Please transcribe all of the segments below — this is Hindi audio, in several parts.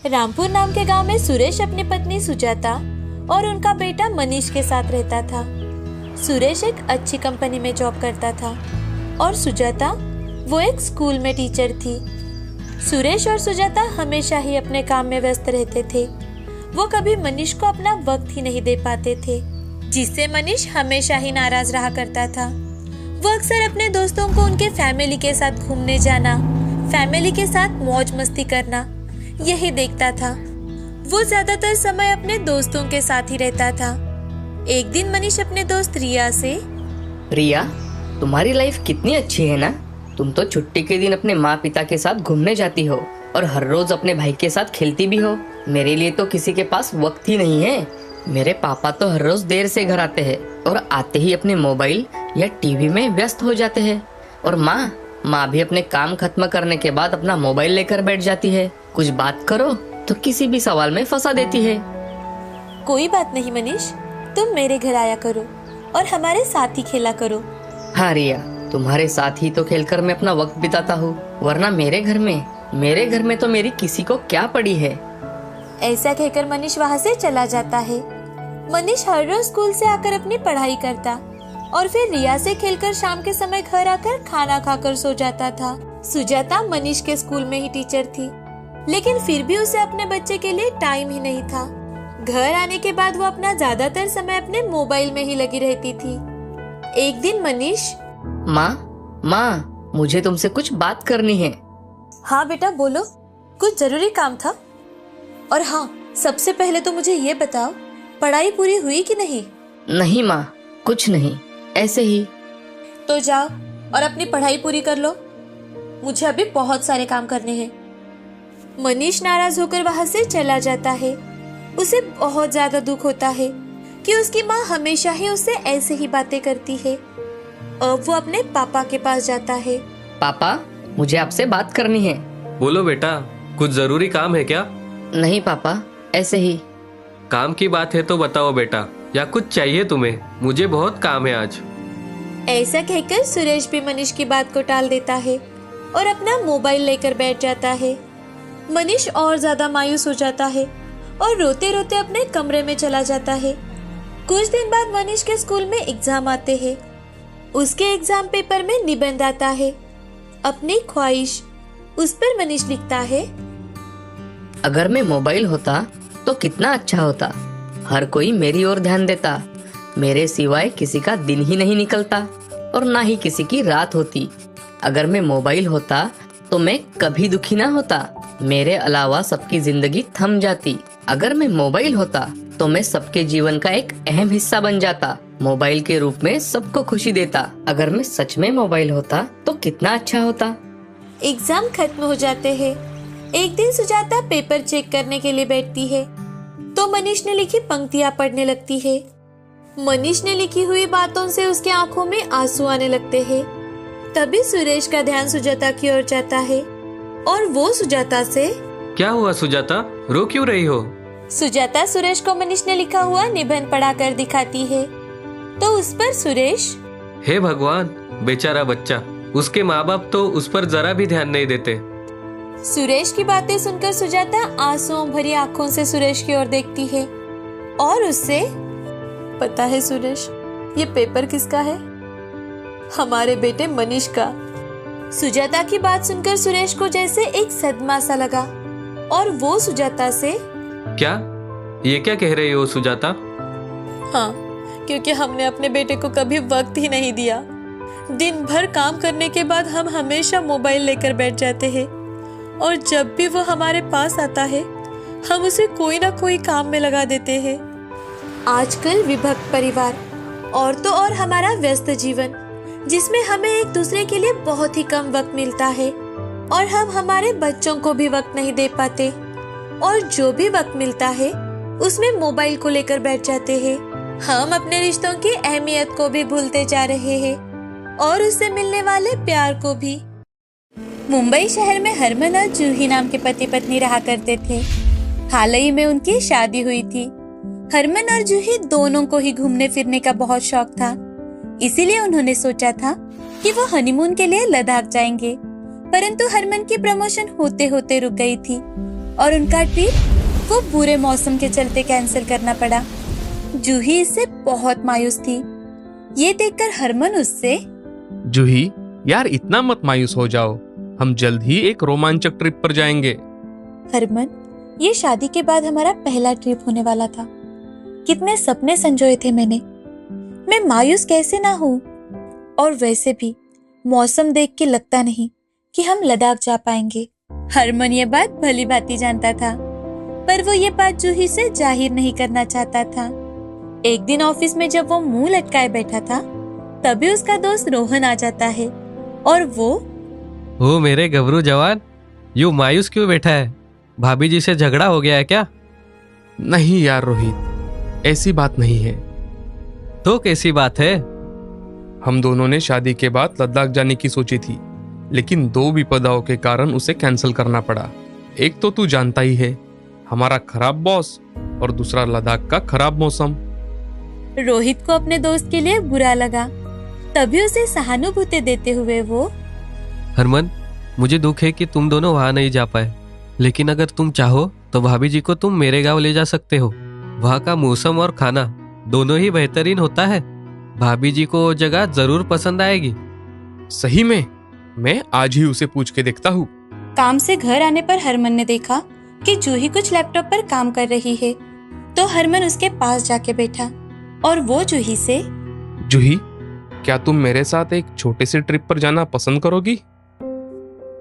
रामपुर नाम के गांव में सुरेश अपनी पत्नी सुजाता और उनका बेटा मनीष के साथ रहता था। सुरेश एक अच्छी कंपनी में जॉब करता था और सुजाता वो एक स्कूल में टीचर थी। सुरेश और सुजाता हमेशा ही अपने काम में व्यस्त रहते थे। वो कभी मनीष को अपना वक्त ही नहीं दे पाते थे, जिससे मनीष हमेशा ही नाराज रहा करता था। वो अक्सर अपने दोस्तों को उनके फैमिली के साथ घूमने जाना, फैमिली के साथ मौज मस्ती करना यही देखता था। वो ज्यादातर समय अपने दोस्तों के साथ ही रहता था। एक दिन मनीष अपने दोस्त रिया से, रिया, तुम्हारी लाइफ कितनी अच्छी है ना। तुम तो छुट्टी के दिन अपने माँ पिता के साथ घूमने जाती हो और हर रोज अपने भाई के साथ खेलती भी हो। मेरे लिए तो किसी के पास वक्त ही नहीं है। मेरे पापा तो हर रोज देर से घर आते हैं और आते ही अपने मोबाइल या टीवी में व्यस्त हो जाते हैं। और माँ भी अपने काम खत्म करने के बाद अपना मोबाइल लेकर बैठ जाती है। कुछ बात करो तो किसी भी सवाल में फंसा देती है। कोई बात नहीं मनीष, तुम मेरे घर आया करो और हमारे साथ ही खेला करो। हाँ रिया, तुम्हारे साथ ही तो खेलकर मैं अपना वक्त बिताता हूँ, वरना मेरे घर में तो मेरी किसी को क्या पड़ी है। ऐसा कहकर मनीष वहाँ से चला जाता है। मनीष हर रोज स्कूल से आकर अपनी पढ़ाई करता और फिर रिया से खेलकर शाम के समय घर आकर खाना खाकर सो जाता था। सुजाता मनीष के स्कूल में ही टीचर थी, लेकिन फिर भी उसे अपने बच्चे के लिए टाइम ही नहीं था। घर आने के बाद वो अपना ज्यादातर समय अपने मोबाइल में ही लगी रहती थी। एक दिन मनीष, माँ, मुझे तुमसे कुछ बात करनी है। हाँ बेटा बोलो, कुछ जरूरी काम था। और हाँ, सबसे पहले तो मुझे ये बताओ, पढ़ाई पूरी हुई कि नहीं? नहीं माँ, कुछ नहीं, ऐसे ही। तो जाओ और अपनी पढ़ाई पूरी कर लो, मुझे अभी बहुत सारे काम करने हैं। मनीष नाराज होकर वहाँ से चला जाता है। उसे बहुत ज्यादा दुख होता है कि उसकी माँ हमेशा ही उससे ऐसे ही बातें करती है। अब वो अपने पापा के पास जाता है। पापा, मुझे आपसे बात करनी है। बोलो बेटा, कुछ जरूरी काम है क्या? नहीं पापा, ऐसे ही। काम की बात है तो बताओ बेटा, या कुछ चाहिए तुम्हें? मुझे बहुत काम है आज। ऐसा कहकर सुरेश भी मनीष की बात को टाल देता है और अपना मोबाइल लेकर बैठ जाता है। मनीष और ज्यादा मायूस हो जाता है और रोते रोते अपने कमरे में चला जाता है। कुछ दिन बाद मनीष के स्कूल में एग्जाम आते हैं। उसके एग्जाम पेपर में निबंध आता है, अपनी ख्वाहिश। उस पर मनीष लिखता है, अगर मैं मोबाइल होता तो कितना अच्छा होता। हर कोई मेरी ओर ध्यान देता। मेरे सिवाय किसी का दिन ही नहीं निकलता और ना ही किसी की रात होती। अगर मैं मोबाइल होता तो मैं कभी दुखी ना होता। मेरे अलावा सबकी जिंदगी थम जाती। अगर मैं मोबाइल होता तो मैं सबके जीवन का एक अहम हिस्सा बन जाता। मोबाइल के रूप में सबको खुशी देता। अगर मैं सच में मोबाइल होता तो कितना अच्छा होता। एग्जाम खत्म हो जाते हैं। एक दिन सुजाता पेपर चेक करने के लिए बैठती है तो मनीष ने लिखी पंक्तियां पढ़ने लगती है। मनीष ने लिखी हुई बातों से उसके आंखों में आंसू आने लगते हैं। तभी सुरेश का ध्यान सुजाता की ओर जाता है और वो सुजाता से, क्या हुआ सुजाता, रो क्यों रही हो? सुजाता सुरेश को मनीष ने लिखा हुआ निबंध पढ़ाकर दिखाती है तो उस पर सुरेश, हे भगवान, बेचारा बच्चा, उसके माँ बाप तो उस पर जरा भी ध्यान नहीं देते। सुरेश की बातें सुनकर सुजाता आंसुओं भरी आंखों से सुरेश की ओर देखती है और उससे, पता है सुरेश, ये पेपर किसका है? हमारे बेटे मनीष का। सुजाता की बात सुनकर सुरेश को जैसे एक सदमा सा लगा और वो सुजाता से, क्या? ये क्या कह रही हो सुजाता? हाँ, क्योंकि हमने अपने बेटे को कभी वक्त ही नहीं दिया। दिन भर काम करने के बाद हम हमेशा मोबाइल लेकर बैठ जाते हैं और जब भी वो हमारे पास आता है हम उसे कोई ना कोई काम में लगा देते हैं। आजकल विभक्त परिवार और तो और हमारा व्यस्त जीवन, जिसमें हमें एक दूसरे के लिए बहुत ही कम वक्त मिलता है और हम हमारे बच्चों को भी वक्त नहीं दे पाते और जो भी वक्त मिलता है उसमें मोबाइल को लेकर बैठ जाते हैं। हम अपने रिश्तों की अहमियत को भी भूलते जा रहे हैं और उससे मिलने वाले प्यार को भी। मुंबई शहर में हरमन और जूही नाम के पति पत्नी रहा करते थे। हाल ही में उनकी शादी हुई थी। हरमन और जूही दोनों को ही घूमने फिरने का बहुत शौक था, इसीलिए उन्होंने सोचा था कि वो हनीमून के लिए लद्दाख जाएंगे। परंतु हरमन की प्रमोशन होते होते रुक गई थी और उनका ट्रिप वो बुरे मौसम के चलते कैंसिल करना पड़ा। जूही इससे बहुत मायूस थी। ये देखकर हरमन उससे, जूही यार इतना मत मायूस हो जाओ, हम जल्द ही एक रोमांचक ट्रिप पर जाएंगे। हरमन, ये शादी के बाद हमारा पहला ट्रिप होने वाला था। कितने सपने संजोए थे मैं मायूस कैसे ना हूँ। और वैसे भी मौसम देख के लगता नहीं कि हम लद्दाख जा पाएंगे। हरमन ये बात भली भांति जानता था, पर वो ये बात जूही से जाहिर नहीं करना चाहता था। एक दिन ऑफिस में जब वो मुंह लटकाए बैठा था, तभी उसका दोस्त रोहन आ जाता है और वो, ओ मेरे गबरू जवान, यूं मायूस क्यों बैठा है? भाभी जी से झगड़ा हो गया है क्या? नहीं यार रोहित, ऐसी बात नहीं है। तो कैसी बात है? हम दोनों ने शादी के बाद लद्दाख जाने की सोची थी, लेकिन 2 विपदाओं के कारण उसे कैंसिल करना पड़ा। एक तो तू जानता ही है, हमारा खराब बॉस, और दूसरा लद्दाख का खराब मौसम। रोहित को अपने दोस्त के लिए बुरा लगा, तभी उसे सहानुभूति देते हुए वो, हरमन, मुझे दुख है कि तुम दोनों वहाँ नहीं जा पाए, लेकिन अगर तुम चाहो तो भाभी जी को तुम मेरे गांव ले जा सकते हो। वहाँ का मौसम और खाना दोनों ही बेहतरीन होता है। भाभी जी को वो जगह जरूर पसंद आएगी। सही में? मैं आज ही उसे पूछ के देखता हूँ। काम से घर आने पर हरमन ने देखा कि जूही कुछ लैपटॉप पर काम कर रही है, तो हरमन उसके पास जाके बैठा और वो जूही से, जूही, क्या तुम मेरे साथ एक छोटे से ट्रिप पर जाना पसंद करोगी?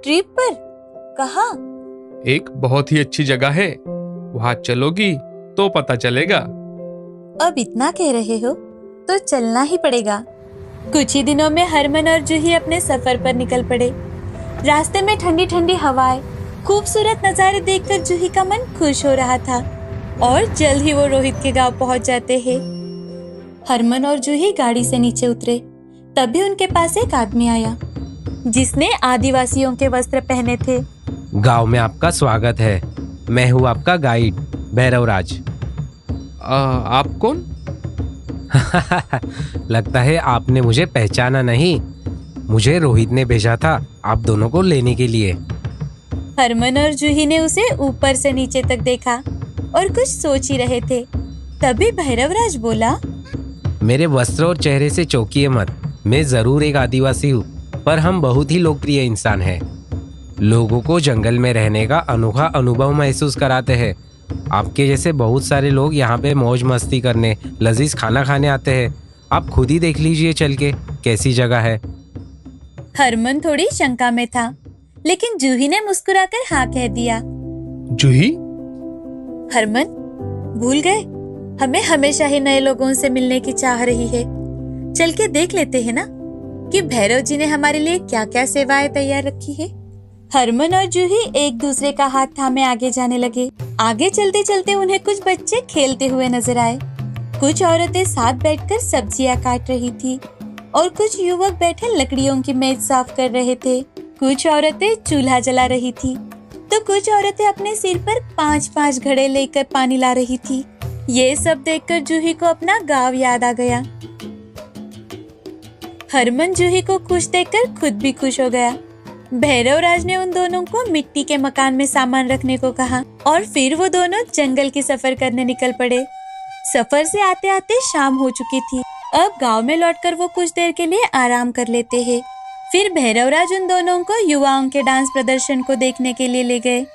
ट्रिप पर? कहाँ? एक बहुत ही अच्छी जगह है, वहाँ चलोगी तो पता चलेगा। अब इतना कह रहे हो तो चलना ही पड़ेगा। कुछ ही दिनों में हरमन और जूही अपने सफर पर निकल पड़े। रास्ते में ठंडी ठंडी हवाएं, खूबसूरत नजारे देखकर जूही का मन खुश हो रहा था और जल्द ही वो रोहित के गांव पहुंच जाते हैं। हरमन और जूही गाड़ी से नीचे उतरे, तभी उनके पास एक आदमी आया जिसने आदिवासियों के वस्त्र पहने थे। गांव में आपका स्वागत है। मैं हूँ आपका गाइड भैरवराज। आप कौन? लगता है आपने मुझे पहचाना नहीं। मुझे रोहित ने भेजा था आप दोनों को लेने के लिए। हरमन और जूही ने उसे ऊपर से नीचे तक देखा और कुछ सोच ही रहे थे। तभी भैरवराज बोला, मेरे वस्त्र और चेहरे से चौंकिए मत। मैं जरूर एक आदिवासी हूँ, पर हम बहुत ही लोकप्रिय इंसान हैं। लोगों को जंगल में रहने का अनोखा अनुभव महसूस कराते हैं। आपके जैसे बहुत सारे लोग यहाँ पे मौज मस्ती करने, लजीज खाना खाने आते हैं। आप खुद ही देख लीजिए चल के कैसी जगह है। हरमन थोड़ी शंका में था, लेकिन जूही ने मुस्कुराकर हाँ कह दिया। जूही? हरमन, भूल गए? हमें हमेशा ही नए लोगों से मिलने की चाह रही है। चल के देख लेते हैं ना कि भैरव जी ने हमारे लिए क्या क्या सेवाएं तैयार रखी है। हरमन और जूही एक दूसरे का हाथ थामे आगे जाने लगे। आगे चलते चलते उन्हें कुछ बच्चे खेलते हुए नजर आए। कुछ औरतें साथ बैठकर सब्जियां काट रही थी और कुछ युवक बैठे लकड़ियों की मेज साफ कर रहे थे। कुछ औरतें चूल्हा जला रही थी, तो कुछ औरतें अपने सिर पर 5-5 घड़े लेकर पानी ला रही थी। ये सब देखकर जूही को अपना गांव याद आ गया। हरमन जूही को खुश देखकर खुद भी खुश हो गया। भैरवराज ने उन दोनों को मिट्टी के मकान में सामान रखने को कहा और फिर वो दोनों जंगल की सफर करने निकल पड़े। सफर से आते आते शाम हो चुकी थी। अब गांव में लौटकर वो कुछ देर के लिए आराम कर लेते हैं। फिर भैरवराज उन दोनों को युवाओं के डांस प्रदर्शन को देखने के लिए ले गए।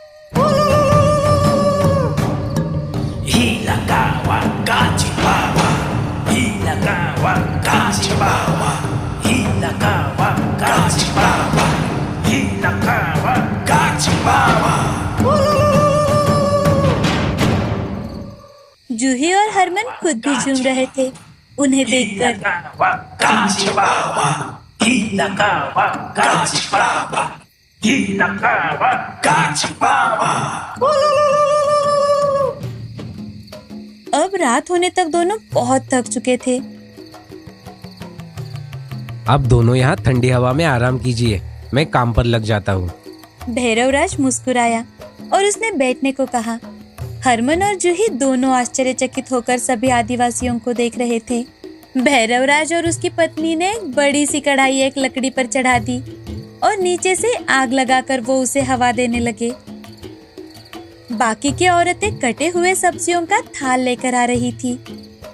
जूही और हरमन खुद भी झूम रहे थे उन्हें देखकर। अब रात होने तक दोनों बहुत थक चुके थे। अब दोनों यहाँ ठंडी हवा में आराम कीजिए, मैं काम पर लग जाता हूँ। भैरवराज मुस्कुराया और उसने बैठने को कहा। हरमन और जूही दोनों आश्चर्यचकित होकर सभी आदिवासियों को देख रहे थे। भैरवराज और उसकी पत्नी ने एक बड़ी सी कढ़ाई एक लकड़ी पर चढ़ा दी और नीचे से आग लगाकर वो उसे हवा देने लगे। बाकी की औरतें कटे हुए सब्जियों का थाल लेकर आ रही थी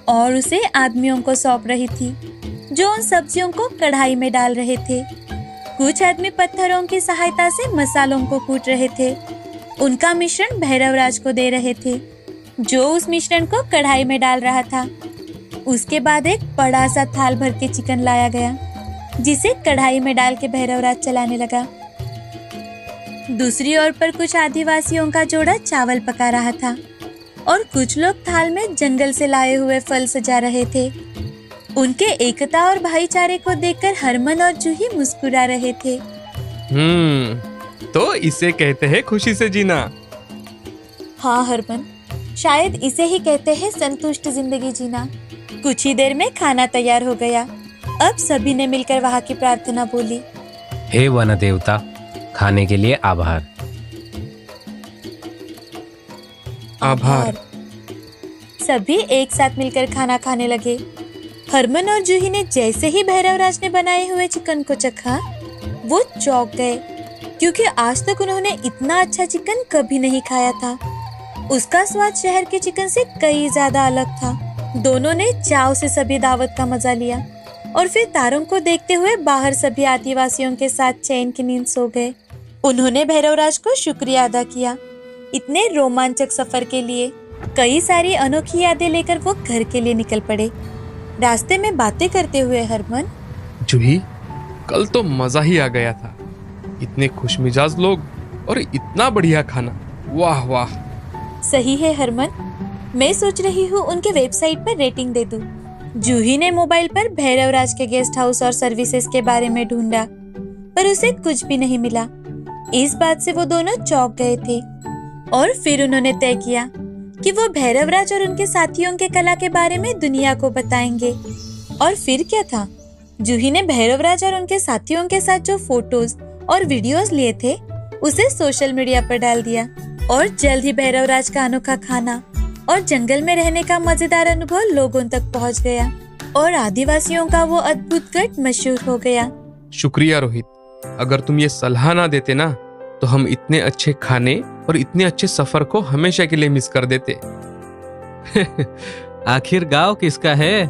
और उसे आदमियों को सौंप रही थी, जो उन सब्जियों को कढ़ाई में डाल रहे थे। कुछ आदमी पत्थरों की सहायता से मसालों को कूट रहे थे। उनका मिश्रण भैरवराज को दे रहे थे, जो उस मिश्रण को कढ़ाई में डाल रहा था। उसके बाद एक बड़ा सा थाल भर के चिकन लाया गया, जिसे कढ़ाई में डाल के भैरवराज चलाने लगा। दूसरी ओर पर कुछ आदिवासियों का जोड़ा चावल पका रहा था और कुछ लोग थाल में जंगल से लाए हुए फल सजा रहे थे। उनके एकता और भाईचारे को देखकर हरमन और जूही मुस्कुरा रहे थे। तो इसे कहते हैं खुशी से जीना। हाँ हरमन, शायद इसे ही कहते हैं संतुष्ट जिंदगी जीना। कुछ ही देर में खाना तैयार हो गया। अब सभी ने मिलकर वहाँ की प्रार्थना बोली। हे वन देवता, खाने के लिए आभार। आभार। सभी एक साथ मिलकर खाना खाने लगे। हरमन और जूही ने जैसे ही भैरवराज ने बनाए हुए चिकन को चखा, वो चौंक गए, क्योंकि आज तक उन्होंने इतना अच्छा चिकन कभी नहीं खाया था। उसका स्वाद शहर के चिकन से कई ज्यादा अलग था। दोनों ने चाव से सभी दावत का मजा लिया और फिर तारों को देखते हुए बाहर सभी आदिवासियों के साथ चैन की नींद सो गए। उन्होंने भैरवराज को शुक्रिया अदा किया इतने रोमांचक सफर के लिए। कई सारी अनोखी यादें लेकर वो घर के लिए निकल पड़े। रास्ते में बातें करते हुए हरमन, जूही, कल तो मजा ही आ गया था। इतने खुशमिजाज लोग और इतना बढ़िया खाना, वाह वाह। सही है हरमन, मैं सोच रही हूँ उनके वेबसाइट पर रेटिंग दे दूं। जूही ने मोबाइल पर भैरवराज के गेस्ट हाउस और सर्विसेज के बारे में ढूंढा, पर उसे कुछ भी नहीं मिला। इस बात से वो दोनों चौंक गए थे और फिर उन्होंने तय किया कि वो भैरवराज और उनके साथियों के कला के बारे में दुनिया को बताएंगे। और फिर क्या था, जूही ने भैरवराज और उनके साथियों के साथ जो फोटोज और वीडियोस लिए थे, उसे सोशल मीडिया पर डाल दिया। और जल्द ही भैरवराज का अनोखा खाना और जंगल में रहने का मजेदार अनुभव लोगों तक पहुंच गया और आदिवासियों का वो अद्भुत गढ़ मशहूर हो गया। शुक्रिया रोहित, अगर तुम ये सलाह ना देते ना, तो हम इतने अच्छे खाने और इतने अच्छे सफर को हमेशा के लिए मिस कर देते। आखिर गांव किसका है?